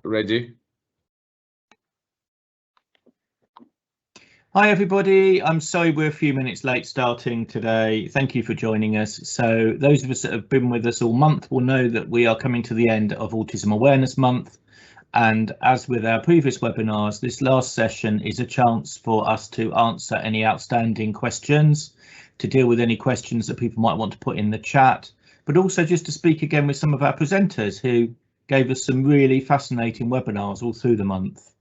ready. Hi everybody, I'm sorry we're a few minutes late starting today. Thank you for joining us. So those of us that have been with us all month will know that we are coming to the end of Autism Awareness Month. And as with our previous webinars, this last session is a chance for us to answer any outstanding questions, to deal with any questions that people might want to put in the chat, but also just to speak again with some of our presenters who gave us some really fascinating webinars all through the month.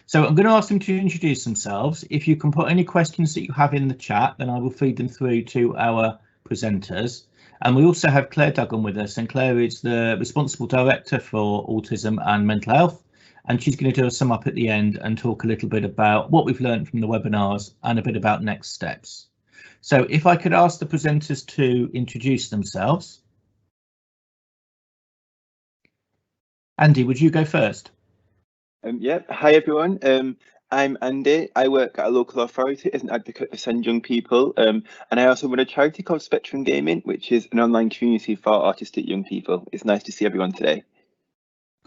So I'm going to ask them to introduce themselves. If you can put any questions that you have in the chat, then I will feed them through to our presenters. And we also have Claire Duggan with us, and Claire is the responsible director for autism and mental health. And she's going to do a sum up at the end and talk a little bit about what we've learned from the webinars and a bit about next steps. So if I could ask the presenters to introduce themselves. Andy, would you go first? Yeah, hi everyone. I'm Andy. I work at a local authority as an advocate for SEND young people, and I also run a charity called Spectrum Gaming, which is an online community for autistic young people. It's nice to see everyone today.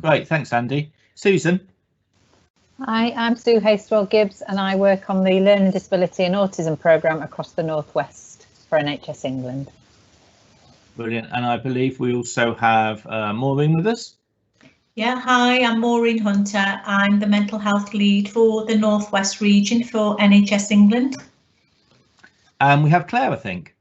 Great, thanks Andy. Susan. Hi, I'm Sue Hastewell Gibbs and I work on the Learning Disability and Autism programme across the North West for NHS England. Brilliant, and I believe we also have Maureen with us. Yeah, hi, I'm Maureen Hunter. I'm the mental health lead for the North West region for NHS England. And we have Claire, I think.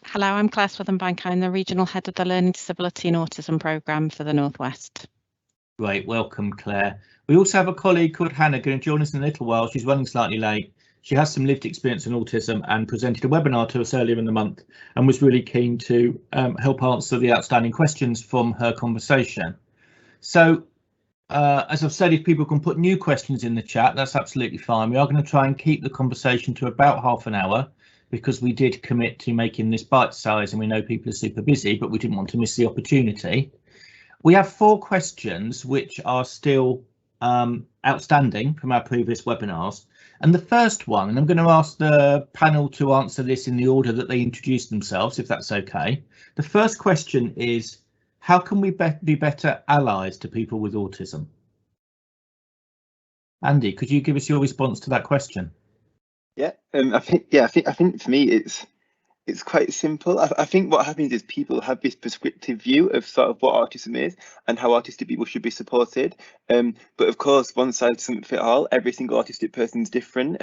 Hello, I'm Claire Swithenbank. I'm the regional head of the Learning Disability and Autism programme for the North West. Great, welcome Claire. We also have a colleague called Hannah going to join us in a little while. She's running slightly late. She has some lived experience in autism and presented a webinar to us earlier in the month and was really keen to help answer the outstanding questions from her conversation. So as I've said, if people can put new questions in the chat, that's absolutely fine. We are going to try and keep the conversation to about half an hour because we did commit to making this bite size and we know people are super busy, but we didn't want to miss the opportunity. We have 4 questions which are still outstanding from our previous webinars. And the first one, and I'm going to ask the panel to answer this in the order that they introduced themselves, if that's okay. The first question is, how can we be better allies to people with autism? Andy, could you give us your response to that question? Yeah, I think for me it's quite simple. I think what happens is people have this prescriptive view of sort of what autism is and how autistic people should be supported. But of course, one size doesn't fit all. Every single autistic person is different.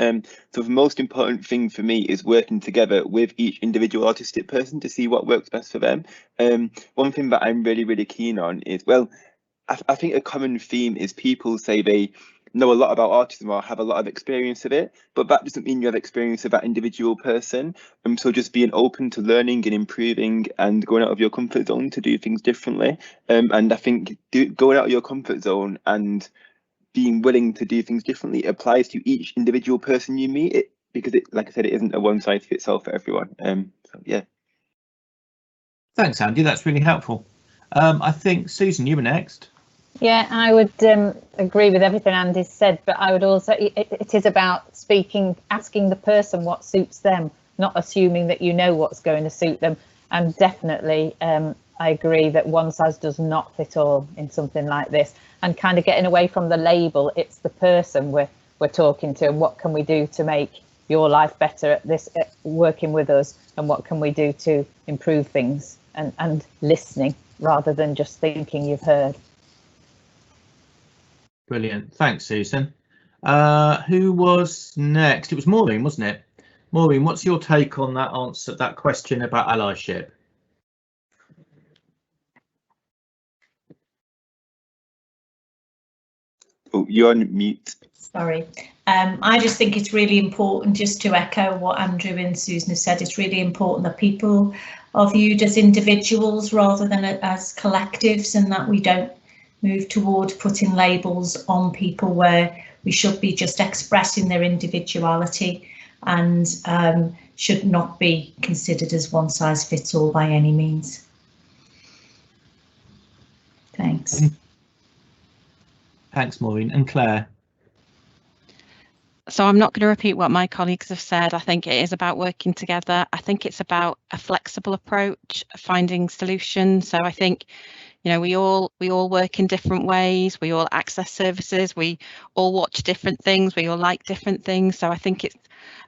So the most important thing for me is working together with each individual autistic person to see what works best for them. One thing that I'm really keen on is, well, I think a common theme is people say they know a lot about autism or have a lot of experience of it, but that doesn't mean you have experience of that individual person. So just being open to learning and improving and going out of your comfort zone to do things differently. And I think going out of your comfort zone and being willing to do things differently applies to each individual person you meet, because like I said, it isn't a one size fits all for everyone. So yeah. Thanks, Andy. That's really helpful. I think Susan, you were next. Yeah, I would agree with everything Andy said, but I would also, it is about asking the person what suits them, not assuming that you know what's going to suit them. And definitely, I agree that one size does not fit all in something like this, and kind of getting away from the label. It's the person we're talking to, and what can we do to make your life better at this, at working with us, and what can we do to improve things, and listening rather than just thinking you've heard. Brilliant. Thanks, Susan. Who was next? It was Maureen, wasn't it? Maureen, what's your take on that answer, that question about allyship? Oh, you're on mute. Sorry. I just think it's really important, just to echo what Andrew and Susan have said, it's really important that people are viewed as individuals rather than as collectives, and that we don't move toward putting labels on people where we should be just expressing their individuality, and should not be considered as one size fits all by any means. Thanks. Thanks, Maureen. And Claire? So I'm not going to repeat what my colleagues have said. I think it is about working together. I think it's about a flexible approach, finding solutions. So I think, You know, we all work in different ways, we all access services, we all watch different things, we all like different things. So I think it's,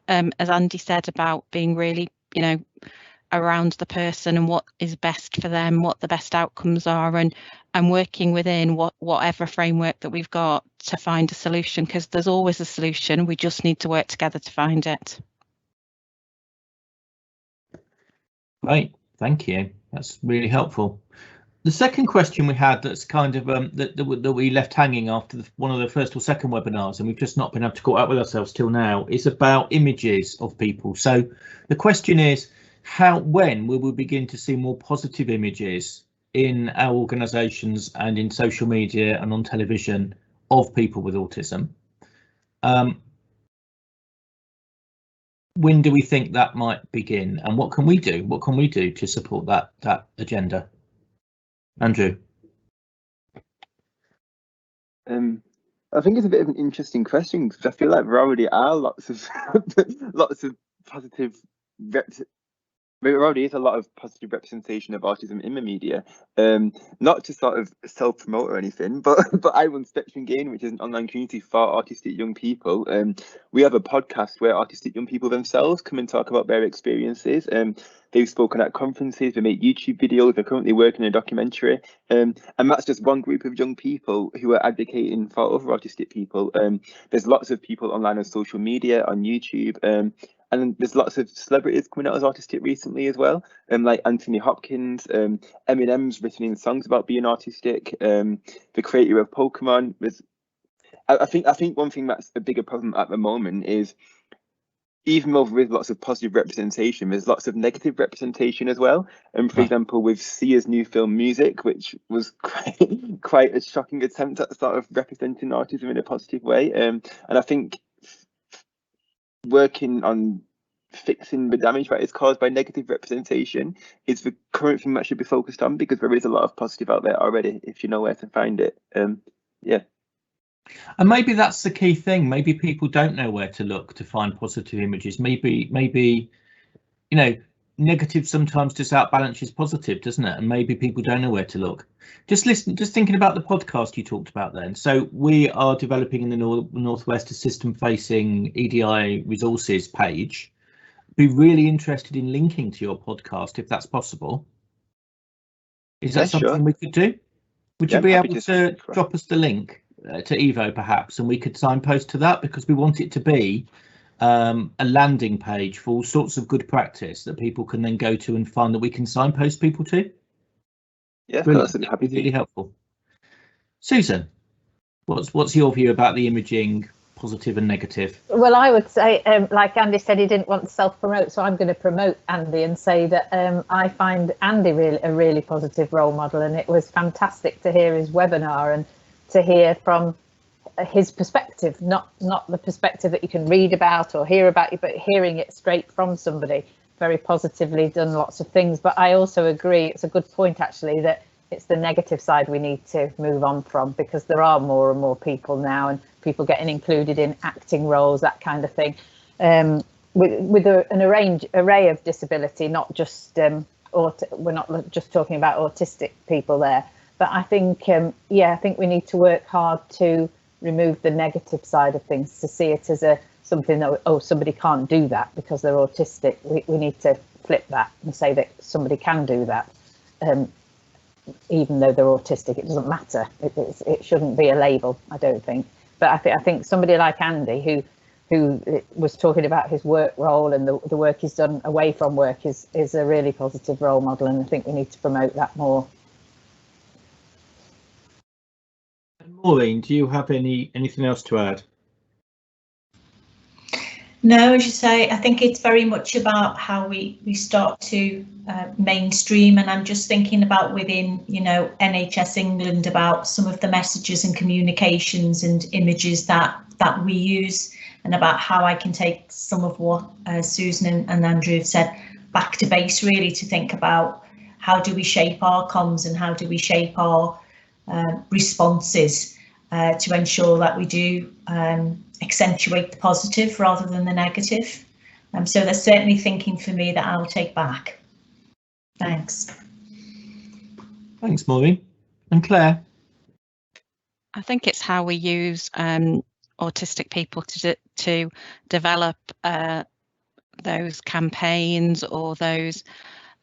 as Andy said, about being really, you know, around the person and what is best for them, what the best outcomes are, and working within whatever framework that we've got to find a solution, because there's always a solution. We just need to work together to find it. Right, thank you. That's really helpful. The second question we had, that's kind of that we left hanging after one of the first or second webinars, and we've just not been able to caught up with ourselves till now, is about images of people. So the question is, when will we begin to see more positive images in our organisations and in social media and on television of people with autism? When do we think that might begin, and what can we do? What can we do to support that agenda? Andrew. I think it's a bit of an interesting question, because I feel like there already are lots of positive there already is a lot of positive representation of autism in the media. Not to sort of self-promote or anything, but I run Spectrum Gain, which is an online community for autistic young people. We have a podcast where autistic young people themselves come and talk about their experiences. They've spoken at conferences, they make YouTube videos, they're currently working on a documentary. And that's just one group of young people who are advocating for other autistic people. There's lots of people online on social media, on YouTube. And there's lots of celebrities coming out as autistic recently as well, like Anthony Hopkins. Eminem's written in songs about being autistic. The creator of Pokemon was. I think one thing that's a bigger problem at the moment is, even though there is lots of positive representation, there's lots of negative representation as well. And for example, with Sia's new film Music, which was quite a shocking attempt at sort of representing autism in a positive way. And I think working on fixing the damage that is caused by negative representation is the current thing that should be focused on, because there is a lot of positive out there already if you know where to find it. Yeah. And maybe that's the key thing. Maybe people don't know where to look to find positive images. Maybe you know, negative sometimes just outbalances positive, doesn't it? And maybe people don't know where to look. Just thinking about the podcast you talked about then. So we are developing in the Northwest a system-facing EDI resources page. Be really interested in linking to your podcast if that's possible. Is that something we could do? Would you be able to drop us the link to Evo perhaps, and we could signpost to that, because we want it to be a landing page for all sorts of good practice that people can then go to and find that we can signpost people to. Yeah, of course, I'd be happy to. Really helpful. Susan, what's your view about the imaging, positive and negative? Well, I would say, like Andy said, he didn't want to self-promote, so I'm going to promote Andy and say that I find Andy a really positive role model, and it was fantastic to hear his webinar and to hear from his perspective, not the perspective that you can read about or hear about, but hearing it straight from somebody. Very positively done lots of things. But I also agree, it's a good point actually, that it's the negative side we need to move on from, because there are more and more people now, and people getting included in acting roles, that kind of thing, with an array of disability, not just we're not just talking about autistic people there. But I think I think we need to work hard to remove the negative side of things, to see it as something that, oh, somebody can't do that because they're autistic. We need to flip that and say that somebody can do that, even though they're autistic. It doesn't matter. It shouldn't be a label, I don't think. But I think somebody like Andy, who was talking about his work role and the work he's done away from work, is a really positive role model, and I think we need to promote that more. Maureen, do you have anything else to add? No, as you say, I think it's very much about how we start to mainstream, and I'm just thinking about within, NHS England, about some of the messages and communications and images that we use, and about how I can take some of what Susan and Andrew have said back to base, really, to think about how do we shape our comms and how do we shape our responses to ensure that we do accentuate the positive rather than the negative. So there's certainly thinking for me that I'll take back. Thanks. Thanks, Maureen. And Claire? I think it's how we use autistic people to develop those campaigns or those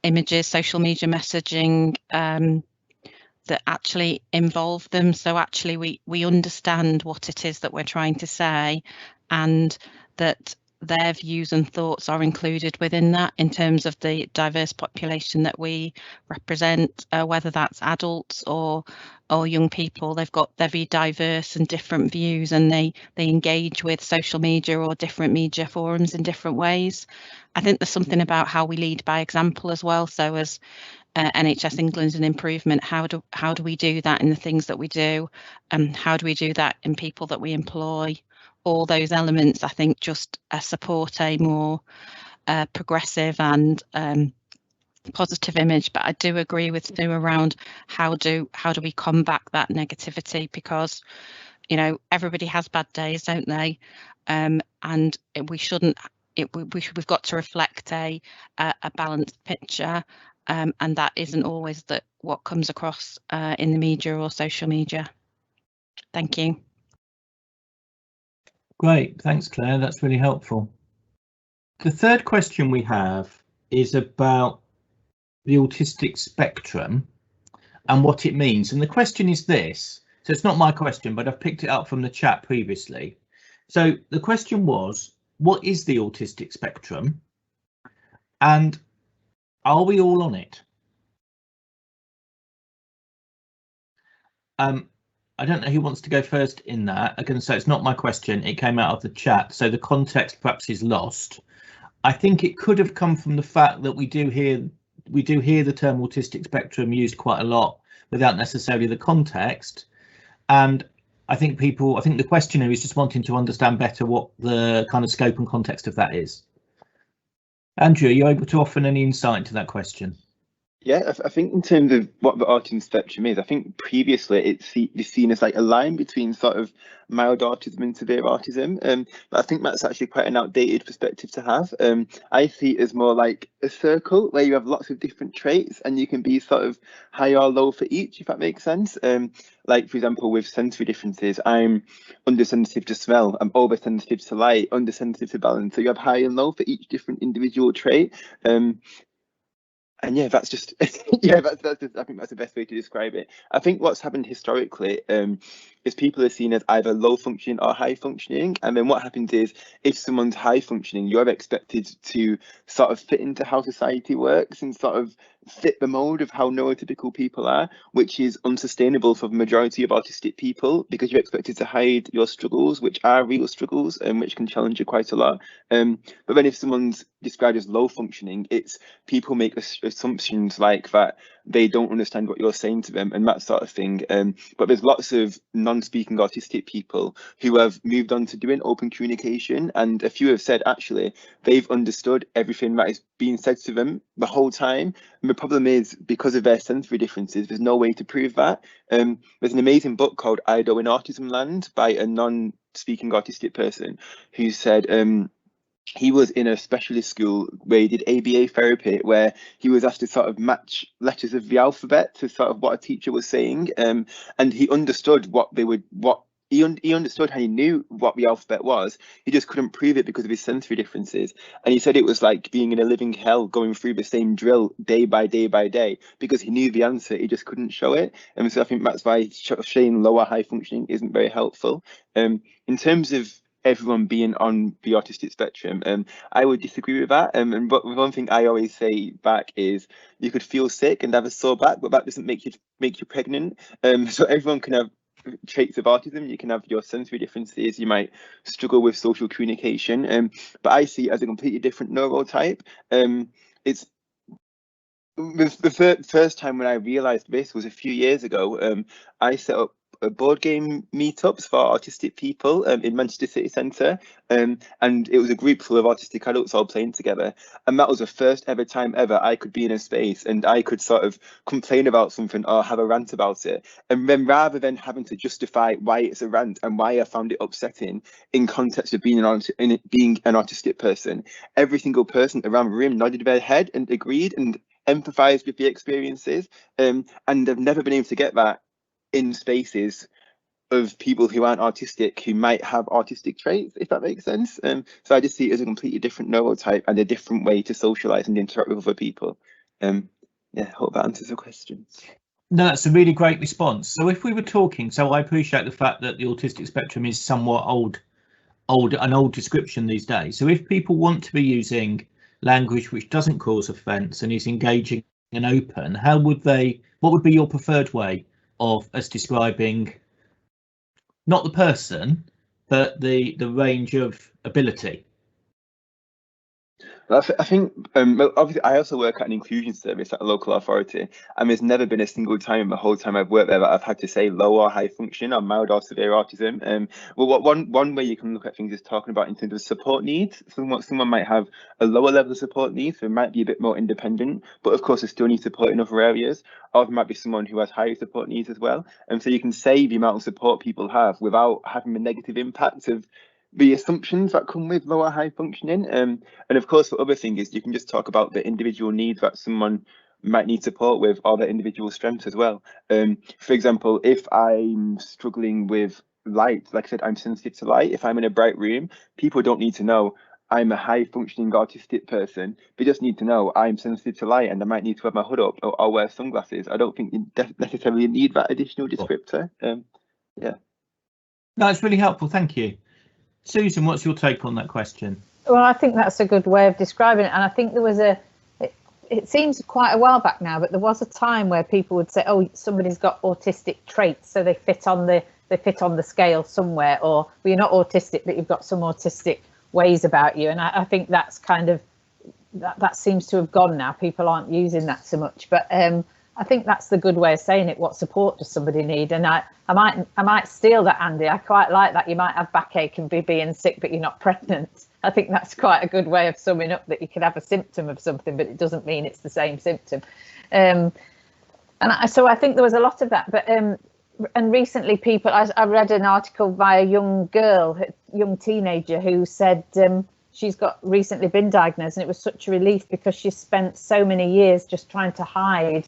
images, social media messaging that actually involve them. So actually we understand what it is that we're trying to say, and that their views and thoughts are included within that in terms of the diverse population that we represent, whether that's adults or young people. They're very diverse and different views, and they engage with social media or different media forums in different ways. I think there's something about how we lead by example as well. So as NHS England's an improvement, how do we do that in the things that we do, and how do we do that in people that we employ? All those elements, I think, just support a more progressive and positive image. But I do agree with Sue around how do we combat that negativity, because everybody has bad days, don't they? And we shouldn't. We've got to reflect a balanced picture. And that isn't always what comes across in the media or social media. Thank you. Great, thanks Claire, that's really helpful. The third question we have is about the autistic spectrum and what it means. And the question is this, so it's not my question, but I've picked it up from the chat previously. So the question was, what is the autistic spectrum? And are we all on it? I don't know who wants to go first in that. Again, so it's not my question, it came out of the chat, so the context perhaps is lost. I think it could have come from the fact that we do hear the term autistic spectrum used quite a lot without necessarily the context. And I think the questioner is just wanting to understand better what the kind of scope and context of that is. Andrew, are you able to offer any insight into that question? Yeah, I think in terms of what the autism spectrum is, I think previously it's seen as like a line between sort of mild autism and severe autism. But I think that's actually quite an outdated perspective to have. I see it as more like a circle where you have lots of different traits and you can be sort of high or low for each, if that makes sense. Like, for example, with sensory differences, I'm undersensitive to smell, I'm oversensitive to light, undersensitive to balance. So you have high and low for each different individual trait. And yeah, that's just that's just, I think that's the best way to describe it. I think what's happened historically is people are seen as either low functioning or high functioning, and then what happens is if someone's high functioning, you're expected to sort of fit into how society works and sort of fit the mold of how neurotypical people are, which is unsustainable for the majority of autistic people, because you're expected to hide your struggles, which are real struggles and which can challenge you quite a lot. But then if someone's described as low functioning, it's people make assumptions like that they don't understand what you're saying to them and that sort of thing. But there's lots of non-speaking autistic people who have moved on to doing open communication, and a few have said actually they've understood everything that is being said to them the whole time. And the problem is, because of their sensory differences, there's no way to prove that. There's an amazing book called Ido in Autism Land by a non-speaking autistic person who said he was in a specialist school where he did ABA therapy, where he was asked to sort of match letters of the alphabet to sort of what a teacher was saying, and he understood he understood how he knew what the alphabet was. He just couldn't prove it because of his sensory differences. And he said it was like being in a living hell, going through the same drill day by day by day, because he knew the answer, he just couldn't show it. And so I think that's why showing lower high functioning isn't very helpful. In terms of everyone being on the autistic spectrum, I would disagree with that. But one thing I always say back is you could feel sick and have a sore back, but that doesn't make you pregnant. So everyone can have traits of autism. You can have your sensory differences, you might struggle with social communication, but I see it as a completely different neurotype. It's the first time when I realized this was a few years ago. I set up board game meetups for autistic people in Manchester City Centre, and it was a group full of autistic adults all playing together, and that was the first ever time ever I could be in a space and I could sort of complain about something or have a rant about it, and then rather than having to justify why it's a rant and why I found it upsetting in context of being an autistic person, every single person around the room nodded their head and agreed and empathized with the experiences, and I've never been able to get that in spaces of people who aren't autistic who might have autistic traits, if that makes sense. So I just see it as a completely different neurotype and a different way to socialize and interact with other people. Yeah, hope that answers the question. No, that's a really great response. So if we were talking, so I appreciate the fact that the autistic spectrum is somewhat an old description these days. So if people want to be using language which doesn't cause offence and is engaging and open, what would be your preferred way of us describing not the person, but the range of ability? I think obviously I also work at an inclusion service at a local authority, and there's never been a single time in the whole time I've worked there that I've had to say low or high function or mild or severe autism. Well, one way you can look at things is talking about in terms of support needs. Someone might have a lower level of support needs, so it might be a bit more independent, but of course they still need support in other areas. Or there might be someone who has higher support needs as well, and so you can say the amount of support people have without having the negative impact of the assumptions that come with lower high functioning. And of course, the other thing is you can just talk about the individual needs that someone might need support with, or their individual strengths as well. For example, if I'm struggling with light, like I said, I'm sensitive to light. If I'm in a bright room, people don't need to know I'm a high functioning autistic person. They just need to know I'm sensitive to light and I might need to have my hood up or wear sunglasses. I don't think you necessarily need that additional descriptor. Yeah. No, it's really helpful. Thank you. Susan, what's your take on that question? Well, I think that's a good way of describing it. And I think there was it seems quite a while back now, but there was a time where people would say, oh, somebody's got autistic traits, so they fit on the scale somewhere, or well, you're not autistic, but you've got some autistic ways about you. And I think that's kind of, that seems to have gone now. People aren't using that so much, but I think that's the good way of saying it. What support does somebody need? And I might steal that, Andy. I quite like that. You might have backache and be being sick, but you're not pregnant. I think that's quite a good way of summing up that you could have a symptom of something, but it doesn't mean it's the same symptom. So I think there was a lot of that. But and recently, I read an article by a young teenager who said she's recently been diagnosed, and it was such a relief because she spent so many years just trying to hide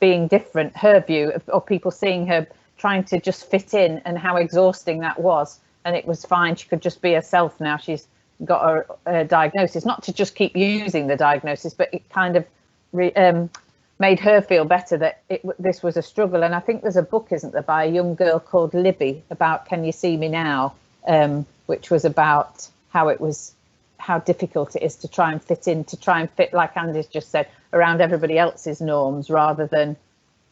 being different, her view of people seeing her trying to just fit in, and how exhausting that was. And it was fine. She could just be herself now. She's got a diagnosis, not to just keep using the diagnosis, but it kind of made her feel better that this was a struggle. And I think there's a book, isn't there, by a young girl called Libby about Can You See Me Now, which was about how difficult it is to try and fit, like Andy's just said, around everybody else's norms, rather than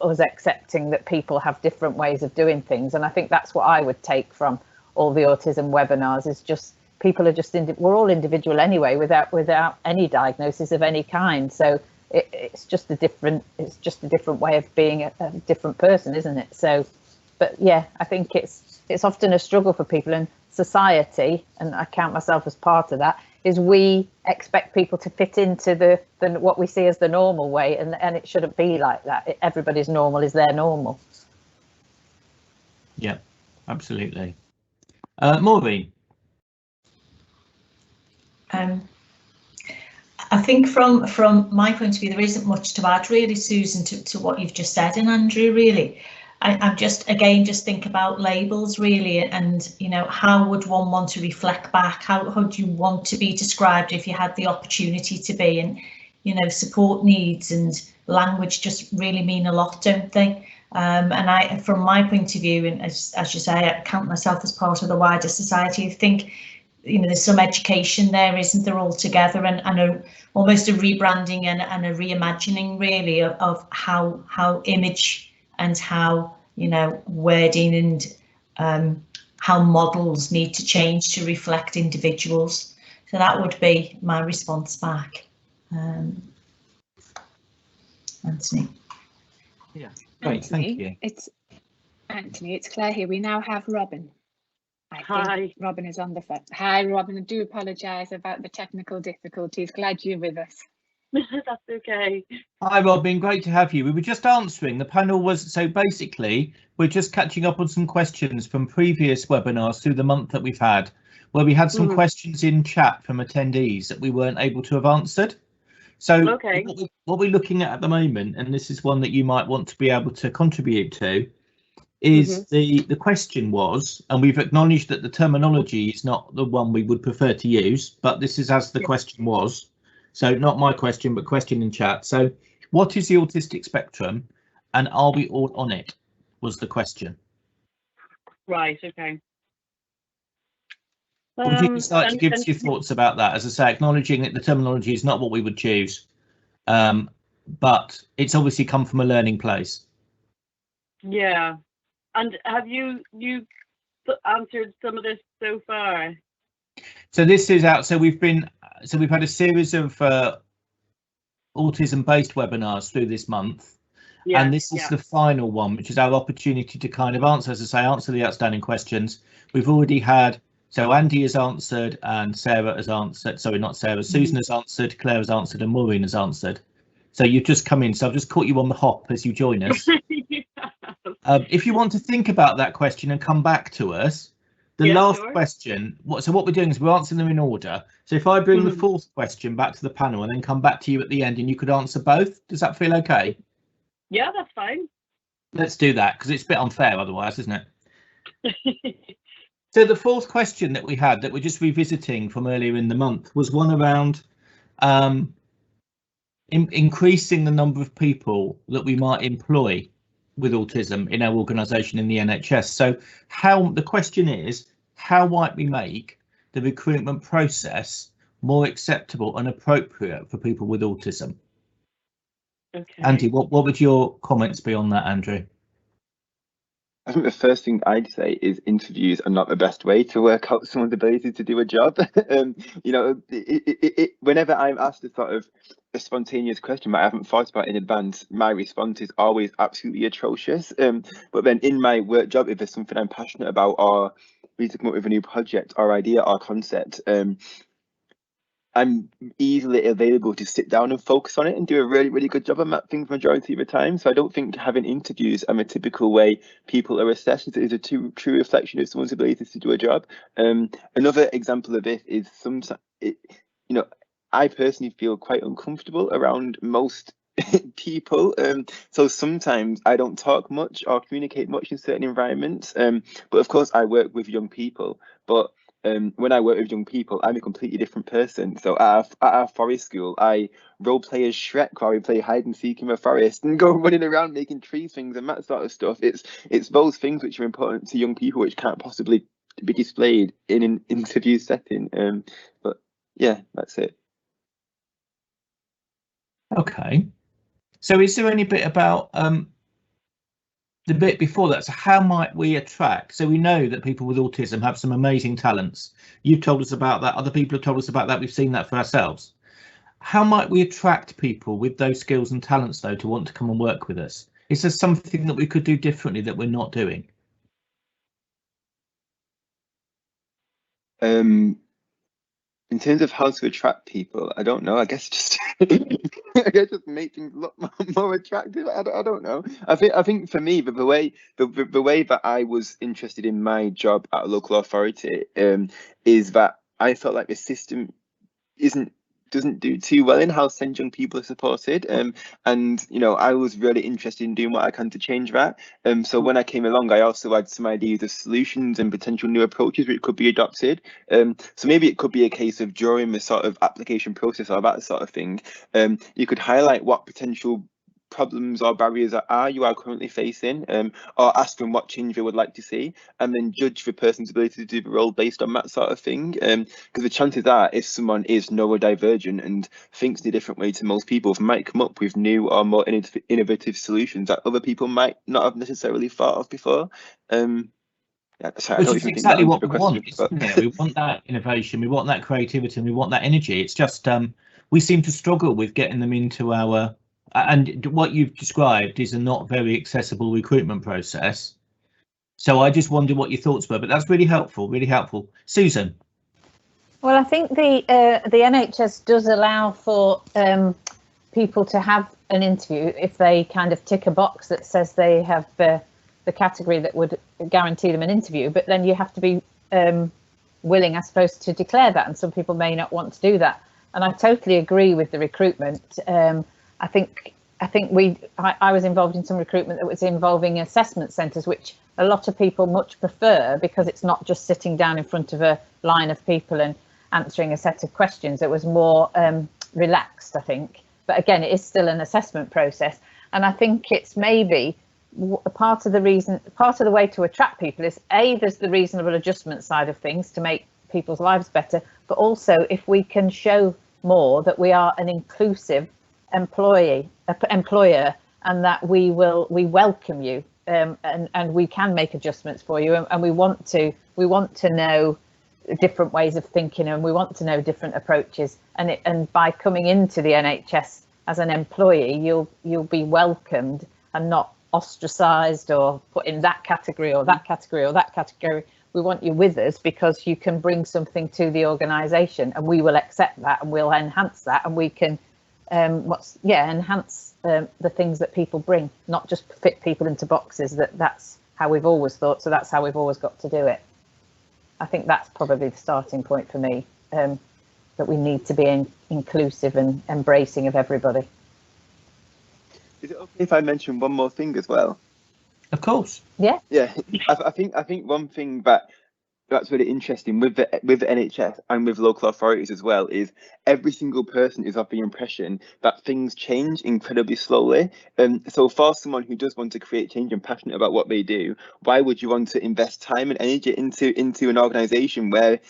us accepting that people have different ways of doing things. And I think that's what I would take from all the autism webinars, is just people are just we're all individual anyway, without any diagnosis of any kind. So it's just a different way of being a different person, isn't it? So, but yeah, I think it's often a struggle for people in society, and I count myself as part of that, is we expect people to fit into the what we see as the normal way, and it shouldn't be like that. Everybody's normal is their normal. Yeah, absolutely. Maureen. I think from my point of view, there isn't much to add really, Susan, to what you've just said, and Andrew, really. I'm just think about labels really, and how would one want to reflect back? How would you want to be described if you had the opportunity to be? And support needs and language just really mean a lot, don't they? And from my point of view, and as you say, I count myself as part of the wider society. I think there's some education there, isn't there, altogether, and almost a rebranding and a reimagining really of how image and how wording and how models need to change to reflect individuals. So that would be my response back. Anthony. Yeah, great, thank you. It's Anthony, it's Claire here. We now have Robin. Hi. Robin is on the phone. Hi, Robin. I do apologise about the technical difficulties. Glad you're with us. That's okay. Hi Robin, great to have you. We were just answering, the panel was, so basically we're just catching up on some questions from previous webinars through the month that we've had, where we had some questions in chat from attendees that we weren't able to have answered. So what we're looking at the moment, and this is one that you might want to be able to contribute to, is the question was, and we've acknowledged that the terminology is not the one we would prefer to use, but this is as the question was. So not my question, but question in chat. So what is the autistic spectrum and are we all on it, was the question. Right, okay. Would you just like to give us your thoughts about that? As I say, acknowledging that the terminology is not what we would choose, but it's obviously come from a learning place. Yeah. And have you answered some of this so far? So this is out. So we've had a series of autism-based webinars through this month, and this is the final one, which is our opportunity to kind of answer, as I say, answer the outstanding questions. We've already had, so Andy has answered, and Sarah has answered. Sorry, not Sarah. Susan has answered, Claire has answered, and Maureen has answered. So you've just come in. So I've just caught you on the hop as you join us. If you want to think about that question and come back to us, the last question, what we're doing is we're answering them in order. So if I bring the fourth question back to the panel and then come back to you at the end and you could answer both, does that feel okay? Yeah, that's fine. Let's do that, because it's a bit unfair otherwise, isn't it? So the fourth question that we had that we're just revisiting from earlier in the month was one around increasing the number of people that we might employ with autism in our organisation in the NHS. So the question is, how might we make the recruitment process more acceptable and appropriate for people with autism? Okay. Andy, what would your comments be on that, Andrew? I think the first thing I'd say is interviews are not the best way to work out someone's ability to do a job. You know, whenever I'm asked a sort of a spontaneous question that I haven't thought about in advance, my response is always absolutely atrocious. But then in my work job, if there's something I'm passionate about, or we need to come up with a new project or idea or concept, I'm easily available to sit down and focus on it and do a really, really good job on that thing the majority of the time. So I don't think having interviews and a typical way people are assessed is a true reflection of someone's ability to do a job. Another example of this is sometimes, you know, I personally feel quite uncomfortable around most people. So sometimes I don't talk much or communicate much in certain environments. But of course I work with young people, but when I work with young people, I'm a completely different person. So at our forest school, I role play as Shrek while we play hide and seek in the forest and go running around making tree things and that sort of stuff. It's those things which are important to young people which can't possibly be displayed in an interview setting. But yeah, that's it. Okay. So is there any bit about the bit before that? So how might we attract? So we know that people with autism have some amazing talents. You've told us about that. Other people have told us about that. We've seen that for ourselves. How might we attract people with those skills and talents, though, to want to come and work with us? Is there something that we could do differently that we're not doing? In terms of how to attract people, I don't know. I guess just just make things look more attractive. I don't know. I think for me, the way that I was interested in my job at a local authority is that I felt like the system doesn't do too well in how SEND young people are supported, and you know, I was really interested in doing what I can to change that. So when I came along, I also had some ideas of solutions and potential new approaches which could be adopted. So maybe it could be a case of during the sort of application process or that sort of thing, you could highlight what potential problems or barriers you are currently facing, or ask them what change they would like to see, and then judge the person's ability to do the role based on that sort of thing. Because the chances are, if someone is neurodivergent and thinks in a different way to most people, they might come up with new or more innovative solutions that other people might not have necessarily thought of before. Yeah, sorry, which is exactly what we want, isn't it? We want that innovation, we want that creativity, and we want that energy. It's just we seem to struggle with getting them into our, and what you've described is a not very accessible recruitment process. So I just wondered what your thoughts were, but that's really helpful, really helpful. Susan. Well, I think the NHS does allow for people to have an interview if they kind of tick a box that says they have the category that would guarantee them an interview, but then you have to be willing, I suppose, to declare that, and some people may not want to do that. And I totally agree with the recruitment. I was involved in some recruitment that was involving assessment centres, which a lot of people much prefer, because it's not just sitting down in front of a line of people and answering a set of questions. It was more relaxed, I think. But again, it is still an assessment process. And I think it's maybe part of the way to attract people is there's the reasonable adjustment side of things to make people's lives better, but also if we can show more that we are an inclusive employer, and that we welcome you, and we can make adjustments for you, and we want to know different ways of thinking, and we want to know different approaches, and by coming into the NHS as an employee, you'll be welcomed and not ostracized or put in that category or that category or that category. We want you with us because you can bring something to the organisation, and we will accept that, and we'll enhance that, and we can enhance the things that people bring, not just fit people into boxes. That's how we've always thought, so that's how we've always got to do it. I think that's probably the starting point for me, that we need to be inclusive and embracing of everybody. Is it okay if I mention one more thing as well? Of course. Yeah. Yeah, I think one thing that's really interesting with the NHS and with local authorities as well is every single person is of the impression that things change incredibly slowly. So for someone who does want to create change and passionate about what they do, why would you want to invest time and energy into an organisation where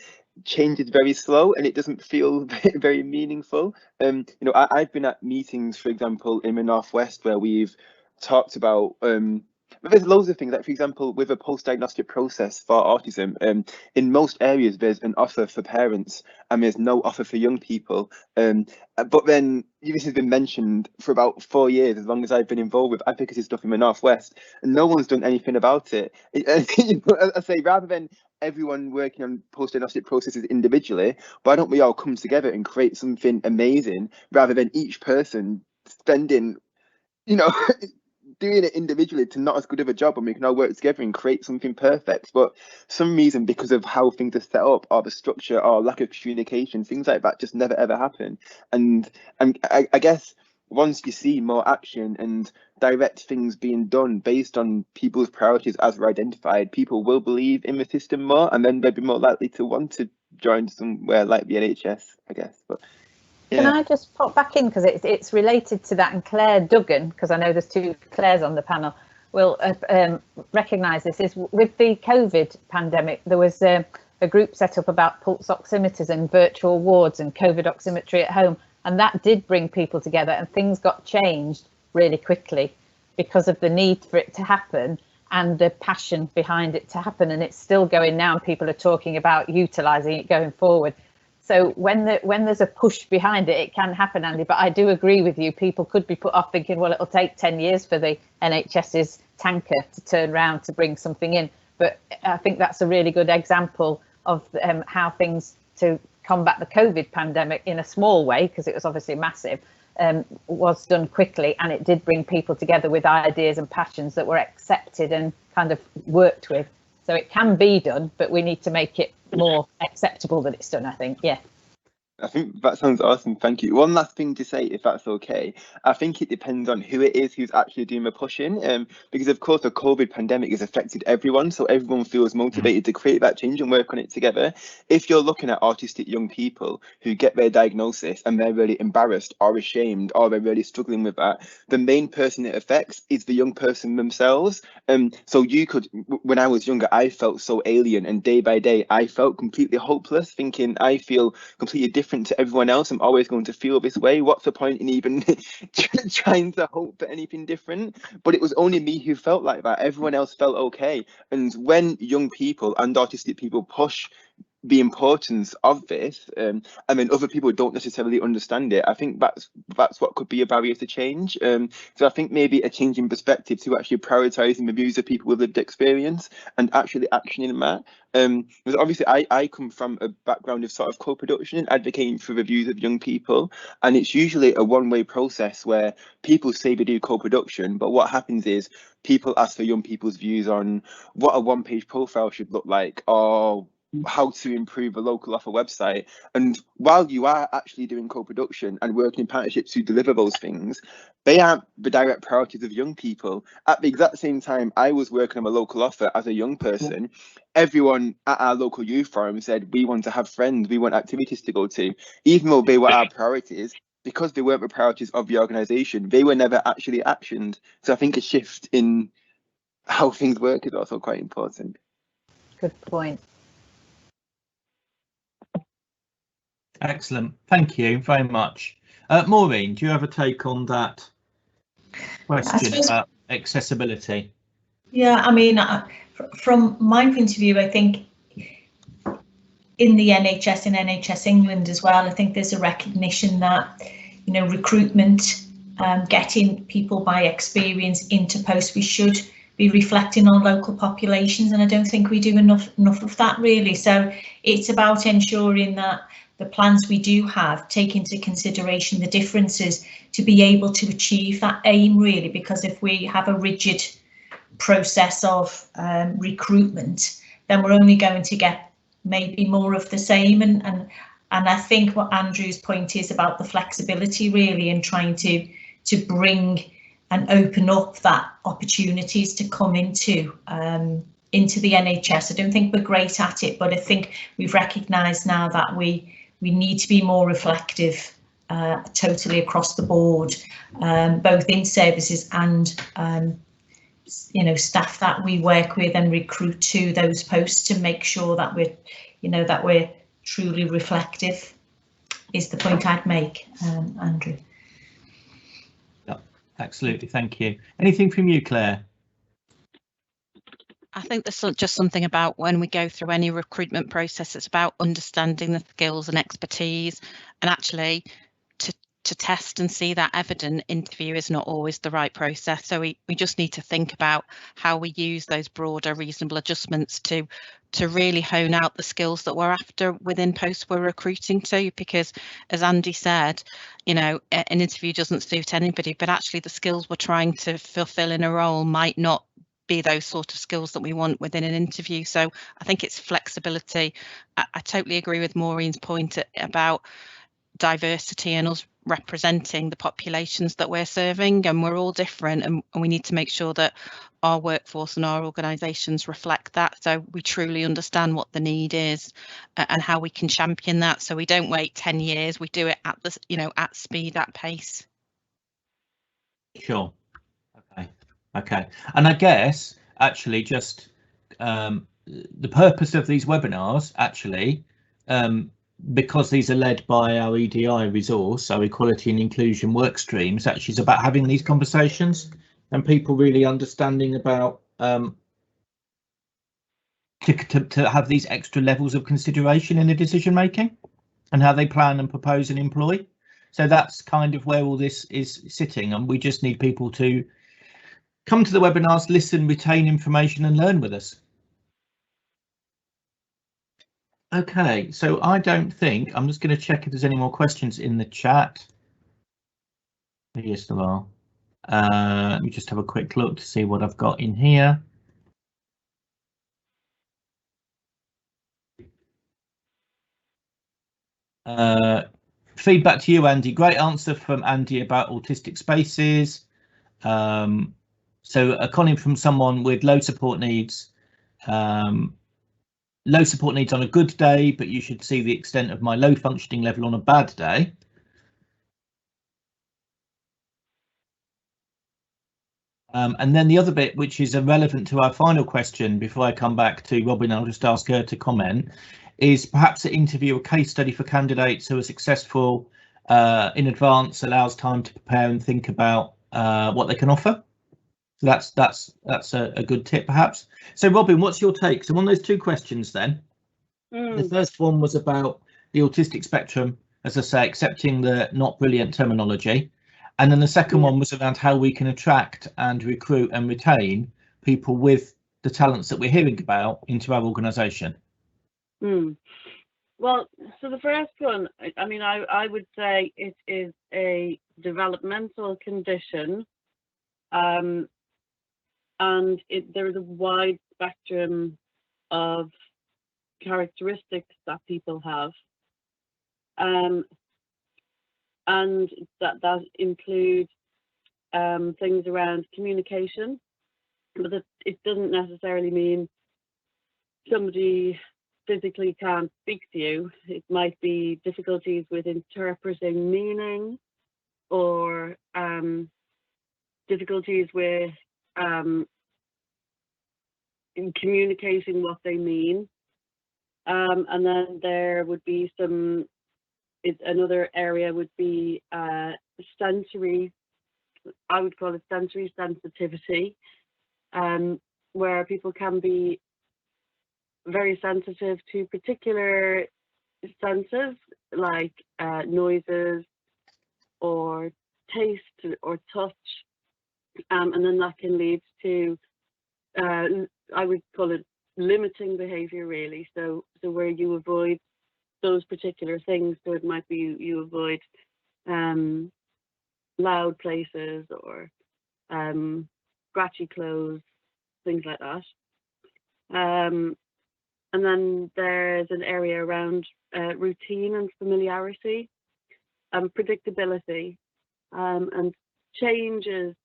change is very slow and it doesn't feel very meaningful? I've been at meetings, for example, in the Northwest where we've talked about but there's loads of things, like for example, with a post-diagnostic process for autism, in most areas there's an offer for parents and there's no offer for young people. But then this has been mentioned for about 4 years, as long as I've been involved with advocacy stuff in the Northwest, and no one's done anything about it. I say, rather than everyone working on post-diagnostic processes individually, why don't we all come together and create something amazing, rather than each person spending, doing it individually to not as good of a job, and we can all work together and create something perfect. But some reason, because of how things are set up, or the structure, or lack of communication, things like that just never ever happen. And I guess once you see more action and direct things being done based on people's priorities as were identified, people will believe in the system more, and then they'll be more likely to want to join somewhere like the NHS, I guess. But Can I just pop back in, because it's related to that, and Claire Duggan, because I know there's two Claires on the panel, will recognise this, is with the COVID pandemic, there was a group set up about pulse oximeters and virtual wards and COVID oximetry at home, and that did bring people together, and things got changed really quickly because of the need for it to happen and the passion behind it to happen, and it's still going now, and people are talking about utilising it going forward. So when there's a push behind it, it can happen, Andy. But I do agree with you. People could be put off thinking, well, it'll take 10 years for the NHS's tanker to turn round to bring something in. But I think that's a really good example of how things to combat the COVID pandemic in a small way, because it was obviously massive, was done quickly, and it did bring people together with ideas and passions that were accepted and kind of worked with. So it can be done, but we need to make it more acceptable that it's done, I think. Yeah. I think that sounds awesome. Thank you. One last thing to say, if that's okay. I think it depends on who it is who's actually doing the pushing, because of course the COVID pandemic has affected everyone, so everyone feels motivated to create that change and work on it together. If you're looking at autistic young people who get their diagnosis and they're really embarrassed or ashamed, or they're really struggling with that, the main person it affects is the young person themselves. So you could, when I was younger, I felt so alien, and day by day I felt completely hopeless, thinking I feel completely different to everyone else. I'm always going to feel this way. What's the point in even trying to hope for anything different? But it was only me who felt like that. Everyone else felt okay. And when young people and autistic people push the importance of this, and then other people don't necessarily understand it, I think that's what could be a barrier to change. So I think maybe a change in perspective to actually prioritising the views of people with lived experience and actually actioning that. Because obviously I come from a background of sort of co-production and advocating for the views of young people, and it's usually a one-way process where people say they do co-production, but what happens is people ask for young people's views on what a one-page profile should look like, or how to improve a local offer website. And while you are actually doing co-production and working in partnerships to deliver those things, they aren't the direct priorities of young people. At the exact same time I was working on a local offer as a young person, everyone at our local youth forum said, we want to have friends, we want activities to go to, even though they were our priorities. Because they weren't the priorities of the organisation, they were never actually actioned. So I think a shift in how things work is also quite important. Good point. Excellent. Thank you very much. Maureen, do you have a take on that question about accessibility? Yeah, I mean, from my point of view, I think in the NHS and NHS England as well, I think there's a recognition that, you know, recruitment, getting people by experience into posts, we should be reflecting on local populations, and I don't think we do enough of that really. So it's about ensuring that the plans we do have take into consideration the differences to be able to achieve that aim really, because if we have a rigid process of recruitment, then we're only going to get maybe more of the same. And I think what Andrew's point is about the flexibility really, and trying to bring and open up that opportunities to come into the NHS. I don't think we're great at it, but I think we've recognised now that we need to be more reflective totally across the board, both in services and you know, staff that we work with and recruit to those posts, to make sure that we're, you know, that we're truly reflective, is the point I'd make, Andrew. Yeah, absolutely, thank you. Anything from you, Claire? I think there's just something about when we go through any recruitment process, it's about understanding the skills and expertise, and actually to test and see that evident interview is not always the right process. So we just need to think about how we use those broader reasonable adjustments to really hone out the skills that we're after within posts we're recruiting to, because as Andy said, you know, an interview doesn't suit anybody, but actually the skills we're trying to fulfill in a role might not be those sort of skills that we want within an interview. So I think it's flexibility. I totally agree with Maureen's point about diversity and us representing the populations that we're serving, and we're all different, and we need to make sure that our workforce and our organisations reflect that, so we truly understand what the need is and how we can champion that, so we don't wait 10 years, we do it at the, you know, at speed, at pace. Sure. Okay, and I guess actually just the purpose of these webinars actually, because these are led by our EDI resource, our Equality and Inclusion work streams, actually is about having these conversations and people really understanding about to have these extra levels of consideration in the decision making and how they plan and propose and employ. So that's kind of where all this is sitting, and we just need people to come to the webinars, listen, retain information and learn with us. Okay, so I don't think, I'm just going to check if there's any more questions in the chat. Yes, there are. Let me just have a quick look to see what I've got in here. Feedback to you, Andy. Great answer from Andy about autistic spaces. So a comment from someone with low support needs. Low support needs on a good day, but you should see the extent of my low functioning level on a bad day. And then the other bit, which is relevant to our final question before I come back to Robin, I'll just ask her to comment, is perhaps to interview a case study for candidates who are successful in advance, allows time to prepare and think about what they can offer. So that's a good tip, perhaps. So Robin, what's your take? So on those two questions then, the first one was about the autistic spectrum, as I say, accepting the not brilliant terminology. And then the second one was around how we can attract and recruit and retain people with the talents that we're hearing about into our organisation. Well, so the first one, I mean, I would say it is a developmental condition, and there's a wide spectrum of characteristics that people have, and that includes things around communication, but it doesn't necessarily mean somebody physically can't speak to you. It might be difficulties with interpreting meaning, or difficulties with in communicating what they mean. And then there would be another area would be sensory, I would call it sensory sensitivity, where people can be very sensitive to particular senses, like noises or taste or touch, and then that can lead to I would call it limiting behavior, really. So where you avoid those particular things. So it might be you avoid loud places, or scratchy clothes, things like that. And then there's an area around routine and familiarity, and predictability, and changes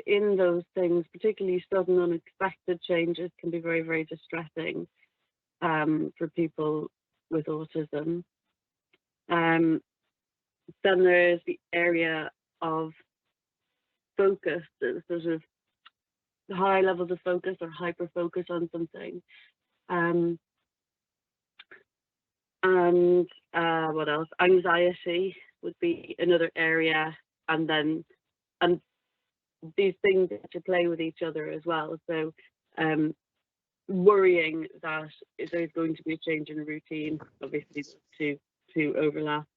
in those things, particularly sudden unexpected changes, can be very, very distressing for people with autism. Then there's the area of focus, sort of high levels of focus or hyper focus on something. And what else? Anxiety would be another area, and these things interplay with each other as well. So worrying that there's going to be a change in routine, obviously to overlap.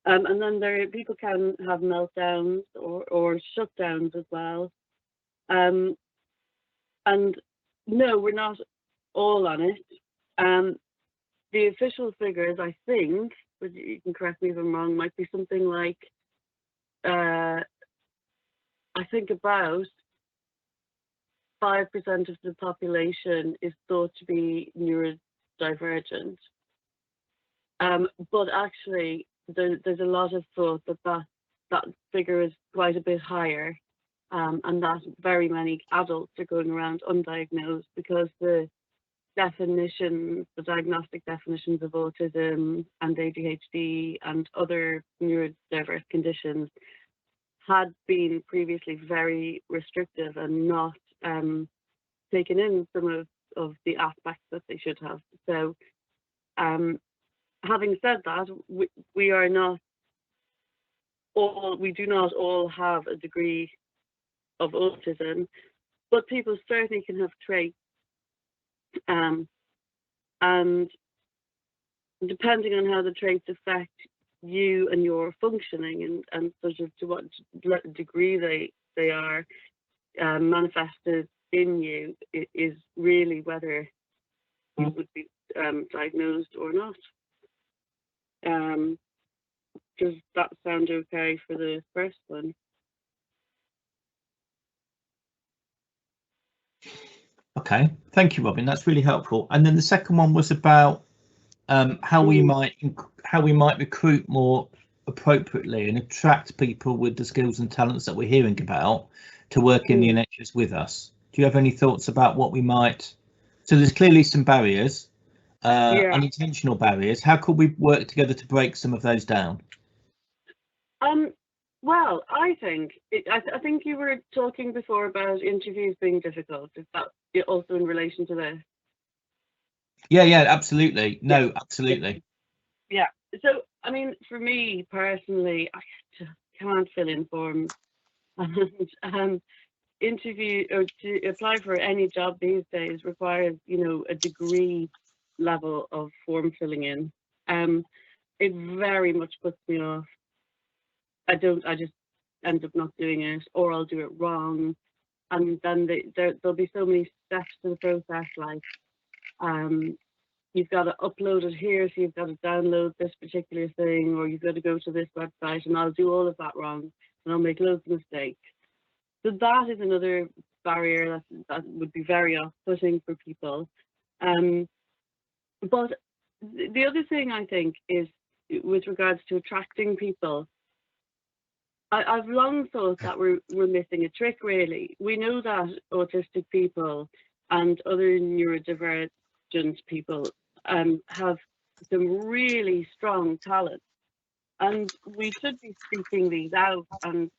And then people can have meltdowns or shutdowns as well. And no, we're not all on it. The official figures, I think, but you can correct me if I'm wrong, might be something like, I think about 5% of the population is thought to be neurodivergent. But actually, there's a lot of thought that figure is quite a bit higher, and that very many adults are going around undiagnosed, because the diagnostic definitions of autism and ADHD and other neurodiverse conditions had been previously very restrictive and not taken in some of the aspects that they should have. So having said that, we are not all, we do not all have a degree of autism, but people certainly can have traits, and depending on how the traits affect you and your functioning, and sort of to what degree they are manifested in you, is really whether you would be diagnosed or not. Does that sound okay for the first one? Okay, thank you, Robin. That's really helpful. And then the second one was about how we might recruit more appropriately and attract people with the skills and talents that we're hearing about to work in the NHS with us. Do you have any thoughts about what we might? So there's clearly some barriers, unintentional barriers. How could we work together to break some of those down? Well, I think I think you were talking before about interviews being difficult. Is that also in relation to this? Yeah, absolutely. No, absolutely. Yeah. So, I mean, for me personally, I just can't fill in forms. And interview or to apply for any job these days requires, a degree level of form filling in. It very much puts me off. I just end up not doing it, or I'll do it wrong, and then there'll be so many steps to the process, like you've got to upload it here, so you've got to download this particular thing, or you've got to go to this website, and I'll do all of that wrong, and I'll make loads of mistakes. So that is another barrier that would be very off-putting for people. But the other thing I think is with regards to attracting people, I've long thought that we're missing a trick, really. We know that autistic people and other neurodivergent people have some really strong talents, and we should be speaking these out and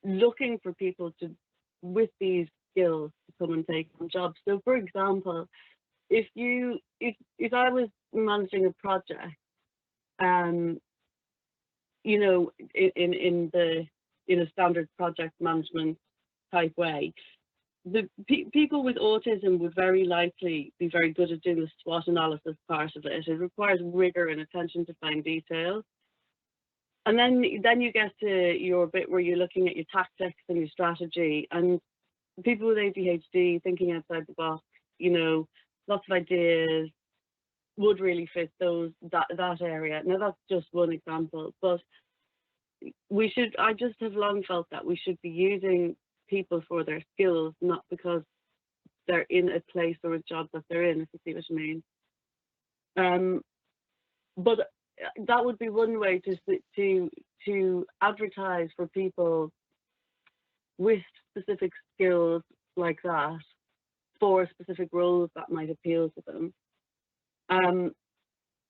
looking for people with these skills to come and take on jobs. So, for example, if I was managing a project, you know, in a standard project management type way, the people with autism would very likely be very good at doing the SWOT analysis part of it. It requires rigor and attention to fine detail. And then you get to your bit where you're looking at your tactics and your strategy, and people with ADHD thinking outside the box, you know, lots of ideas, would really fit that area. Now that's just one example, but I just have long felt that we should be using people for their skills, not because they're in a place or a job that they're in, if you see what I mean. But that would be one way to advertise for people with specific skills like that for specific roles that might appeal to them.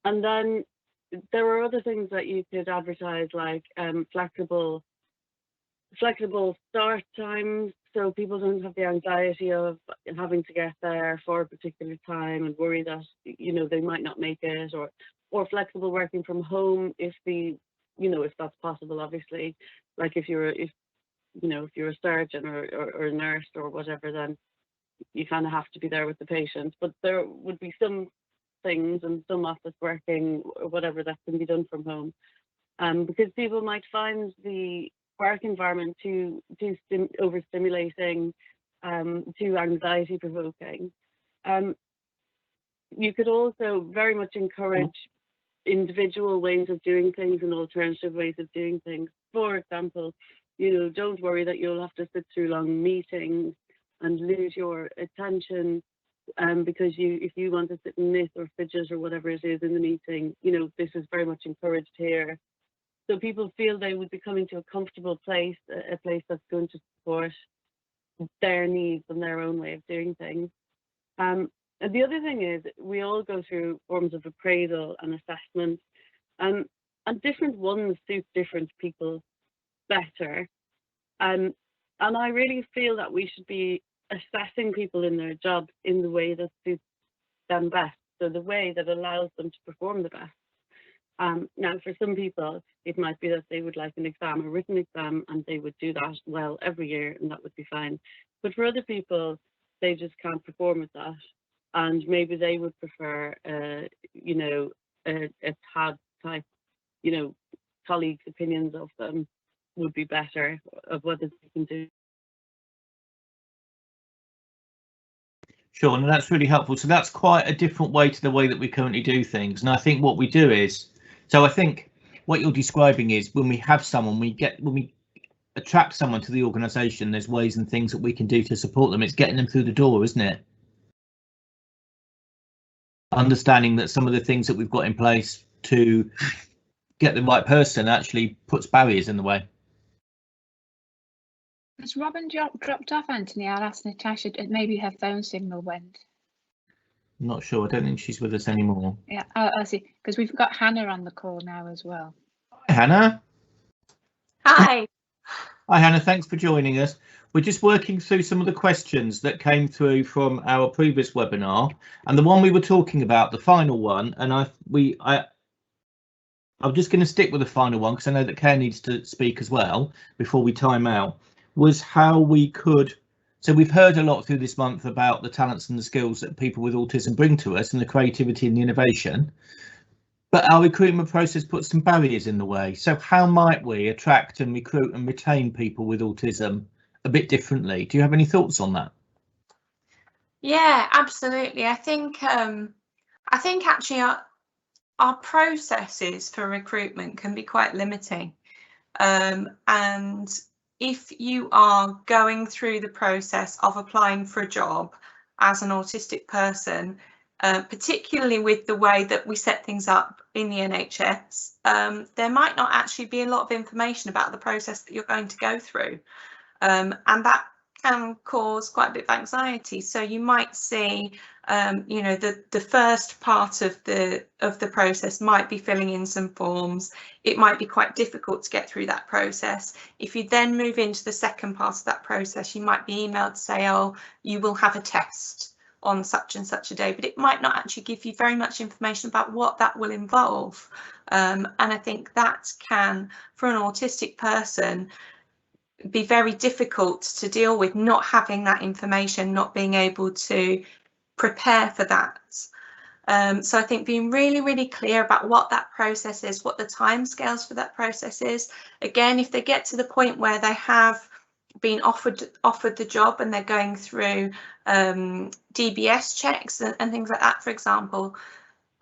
And then there are other things that you could advertise, like flexible start times, so people don't have the anxiety of having to get there for a particular time and worry that, you know, they might not make it, or flexible working from home if that's possible, obviously. Like if you're a surgeon or a nurse or whatever, then you kind of have to be there with the patient. But there would be some things and some office working or whatever that can be done from home, because people might find the work environment too overstimulating, too anxiety provoking. You could also very much encourage individual ways of doing things and alternative ways of doing things. For example, you know, don't worry that you'll have to sit through long meetings and lose your attention, because if you want to sit and knit or fidget or whatever it is in the meeting, you know, this is very much encouraged here. So people feel they would be coming to a comfortable place, a place that's going to support their needs and their own way of doing things. And the other thing is, we all go through forms of appraisal and assessment, and different ones suit different people better. And I really feel that we should be assessing people in their jobs in the way that suits them best, so the way that allows them to perform the best. Now, for some people, it might be that they would like an exam, a written exam, and they would do that well every year, and that would be fine. But for other people, they just can't perform with that, and maybe they would prefer, a TAD type, you know, colleagues' opinions of them would be better, of what they can do. Sure, and that's really helpful. So that's quite a different way to the way that we currently do things. And I think what we do is, so I think what you're describing is when we have someone, when we attract someone to the organisation, there's ways and things that we can do to support them. It's getting them through the door, isn't it? Understanding that some of the things that we've got in place to get the right person actually puts barriers in the way. Has Robin dropped off, Anthony? I'll ask Natasha. Maybe her phone signal went. I'm not sure. I don't think she's with us anymore. Yeah, I'll see, because we've got Hannah on the call now as well. Hi, Hannah. Hi. Hi, Hannah. Thanks for joining us. We're just working through some of the questions that came through from our previous webinar, and the one we were talking about, the final one, and I'm just going to stick with the final one because I know that Claire needs to speak as well before we time out, was how we could. So we've heard a lot through this month about the talents and the skills that people with autism bring to us and the creativity and the innovation. But our recruitment process puts some barriers in the way. So how might we attract and recruit and retain people with autism a bit differently? Do you have any thoughts on that? Yeah, absolutely. I think actually our processes for recruitment can be quite limiting. And if you are going through the process of applying for a job as an autistic person, particularly with the way that we set things up in the NHS, there might not actually be a lot of information about the process that you're going to go through, and that can cause quite a bit of anxiety. So you might see, you know, the first part of the process might be filling in some forms. It might be quite difficult to get through that process. If you then move into the second part of that process, you might be emailed to say, oh, you will have a test on such and such a day, but it might not actually give you very much information about what that will involve. And I think that can, for an autistic person, be very difficult to deal with, not having that information, not being able to prepare for that. So I think being really, really clear about what that process is, what the timescales for that process is. Again, if they get to the point where they have been offered the job and they're going through DBS checks and things like that, for example,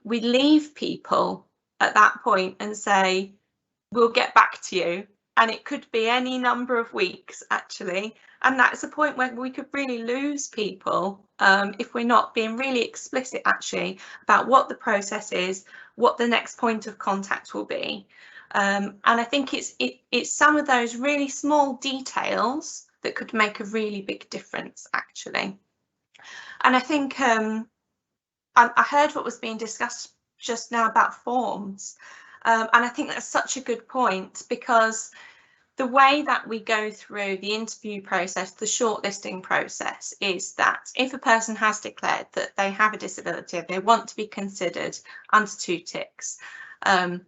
we leave people at that point and say, we'll get back to you. And it could be any number of weeks, actually. And that's a point where we could really lose people if we're not being really explicit, actually, about what the process is, what the next point of contact will be. And I think it's some of those really small details that could make a really big difference, actually. And I think I heard what was being discussed just now about forms. And I think that's such a good point, because the way that we go through the interview process, the shortlisting process, is that if a person has declared that they have a disability, they want to be considered under 2 ticks, and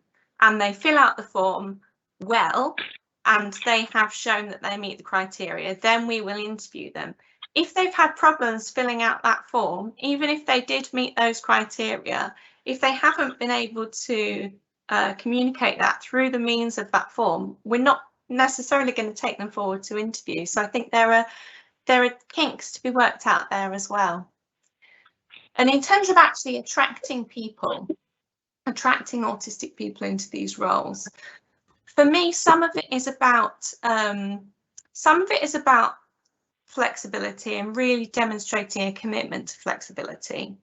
they fill out the form well, and they have shown that they meet the criteria, then we will interview them. If they've had problems filling out that form, even if they did meet those criteria, if they haven't been able to communicate that through the means of that form, we're not necessarily going to take them forward to interview. So I think there are kinks to be worked out there as well. And in terms of actually attracting autistic people into these roles, for me, some of it is about flexibility and really demonstrating a commitment to flexibility.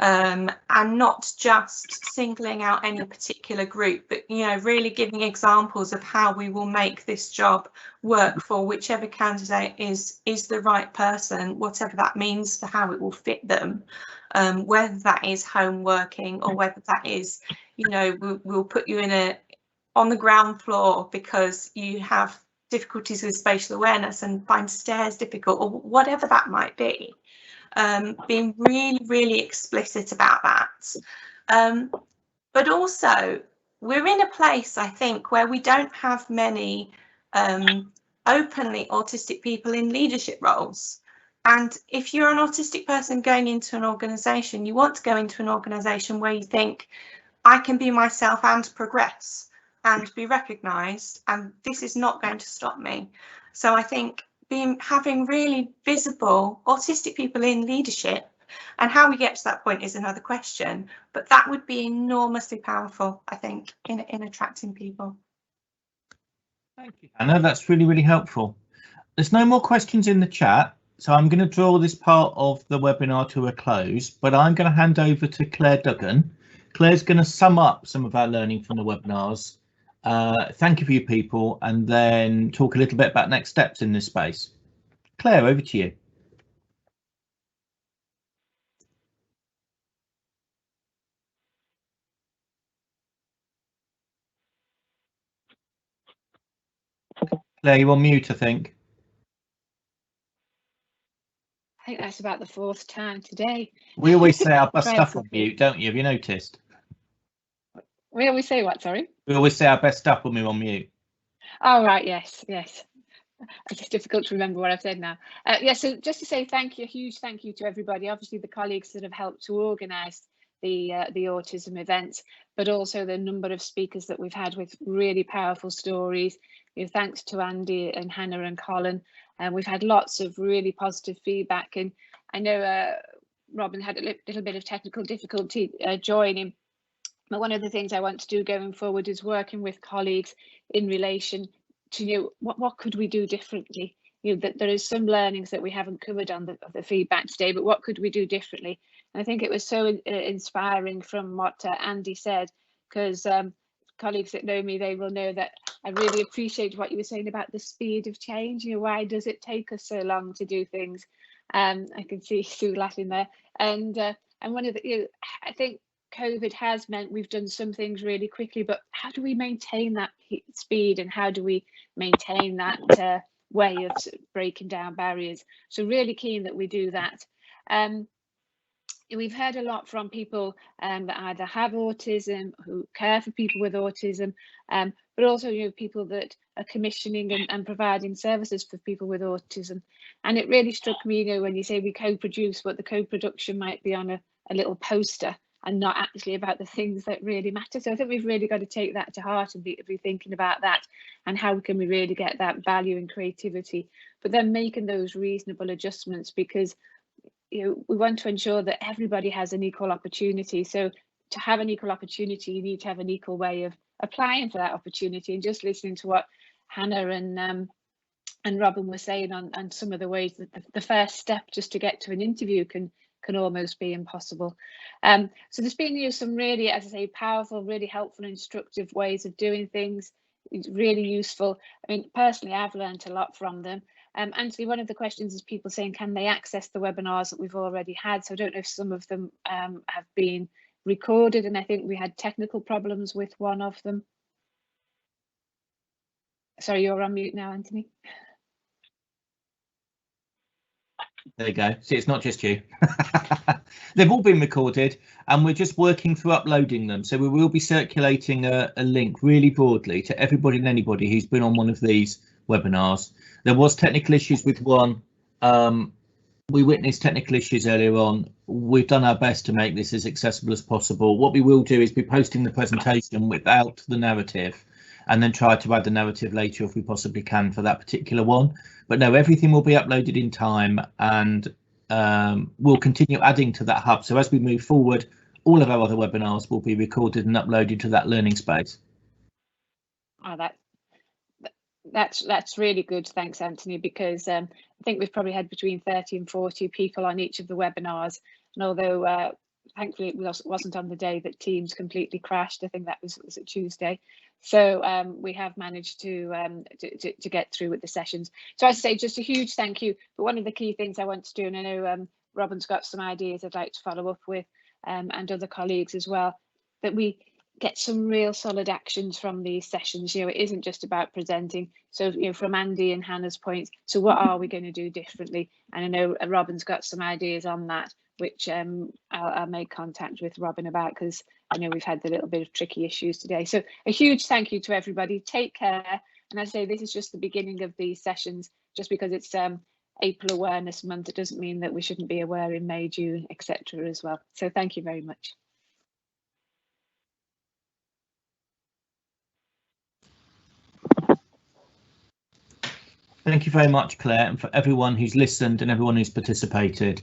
And not just singling out any particular group, but, you know, really giving examples of how we will make this job work for whichever candidate is the right person, whatever that means for how it will fit them, whether that is home working or whether that is, you know, we'll put you on the ground floor because you have difficulties with spatial awareness and find stairs difficult, or whatever that might be. Being really, really explicit about that. But also, we're in a place, I think, where we don't have many openly autistic people in leadership roles. And if you're an autistic person going into an organisation, you want to go into an organisation where you think, I can be myself and progress and be recognised, and this is not going to stop me. So I think having really visible autistic people in leadership, and how we get to that point is another question, but that would be enormously powerful, I think, in attracting people. Thank you, Hannah. That's really, really helpful. There's no more questions in the chat, so I'm going to draw this part of the webinar to a close, but I'm going to hand over to Claire Duggan. Claire's going to sum up some of our learning from the webinars. Thank you for your people, and then talk a little bit about next steps in this space. Claire, over to you. Claire, you're on mute, I think. I think that's about the 4th time today. We always say our best stuff on mute, don't you? Have you noticed? We always say what, sorry? We always say our best stuff when we're on mute. Oh, right, yes. It's difficult to remember what I've said now. Yeah, so just to say thank you, a huge thank you to everybody, obviously the colleagues that have helped to organise the autism event, but also the number of speakers that we've had with really powerful stories. You know, thanks to Andy and Hannah and Colin, and we've had lots of really positive feedback. And I know Robin had a little bit of technical difficulty joining, but one of the things I want to do going forward is working with colleagues in relation to, you know, what could we do differently that there is some learnings that we haven't covered on the feedback today, but what could we do differently? And I think it was so inspiring from what Andy said, because colleagues that know me, they will know that I really appreciate what you were saying about the speed of change. Why does it take us so long to do things? I can see Sue laughing there. And one of the, I think COVID has meant we've done some things really quickly, but how do we maintain that speed, and how do we maintain that way of breaking down barriers? So really keen that we do that. We've heard a lot from people that either have autism, who care for people with autism, but also people that are commissioning and providing services for people with autism. And it really struck me, when you say we co-produce, but the co-production might be on a little poster and not actually about the things that really matter. So I think we've really got to take that to heart and be thinking about that, and how can we really get that value and creativity, but then making those reasonable adjustments, because we want to ensure that everybody has an equal opportunity. So to have an equal opportunity, you need to have an equal way of applying for that opportunity. And just listening to what Hannah and Robin were saying on some of the ways that the first step just to get to an interview can almost be impossible. So there's been some really, as I say, powerful, really helpful, instructive ways of doing things. It's really useful. I mean, personally, I've learned a lot from them. Anthony, one of the questions is people saying, can they access the webinars that we've already had? So I don't know if some of them have been recorded, and I think we had technical problems with one of them. Sorry, you're on mute now, Anthony. There you go. See, it's not just you. They've all been recorded, and we're just working through uploading them. So we will be circulating a link really broadly to everybody and anybody who's been on one of these webinars. There was technical issues with one. We witnessed technical issues earlier on. We've done our best to make this as accessible as possible. What we will do is be posting the presentation without the narrative, and then try to add the narrative later if we possibly can for that particular one. But no, everything will be uploaded in time, and we'll continue adding to that hub. So as we move forward, all of our other webinars will be recorded and uploaded to that learning space. Oh, that's really good. Thanks, Anthony, because I think we've probably had between 30 and 40 people on each of the webinars. And although thankfully it wasn't on the day that Teams completely crashed, I think that was a Tuesday. So we have managed to get through with the sessions. So as I say, just a huge thank you. But one of the key things I want to do, and I know Robin's got some ideas I'd like to follow up with, and other colleagues as well, that we get some real solid actions from these sessions. It isn't just about presenting. So from Andy and Hannah's points, so what are we going to do differently? And I know Robin's got some ideas on that, which I'll make contact with Robin about, because I know we've had a little bit of tricky issues today. So a huge thank you to everybody. Take care. And I say this is just the beginning of these sessions. Just because it's April Awareness Month, it doesn't mean that we shouldn't be aware in May, June, etc. as well. So thank you very much. Thank you very much, Claire, and for everyone who's listened and everyone who's participated.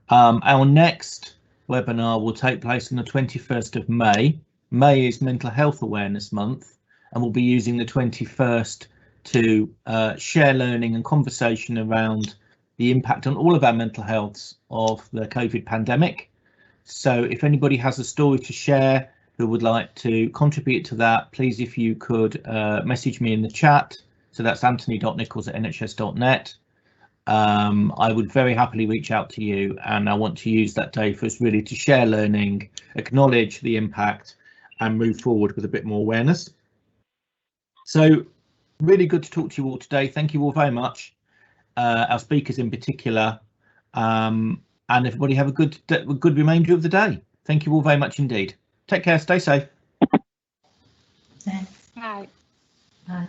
Our next webinar will take place on the 21st of May. May is Mental Health Awareness Month, and we'll be using the 21st to share learning and conversation around the impact on all of our mental healths of the COVID pandemic. So if anybody has a story to share who would like to contribute to that, please, if you could message me in the chat. So that's anthony.nichols@nhs.net. I would very happily reach out to you, and I want to use that day for us really to share learning, acknowledge the impact, and move forward with a bit more awareness. So really good to talk to you all today. Thank you all very much, our speakers in particular, and everybody have a good remainder of the day. Thank you all very much indeed. Take care, stay safe. Thanks. Bye. Bye.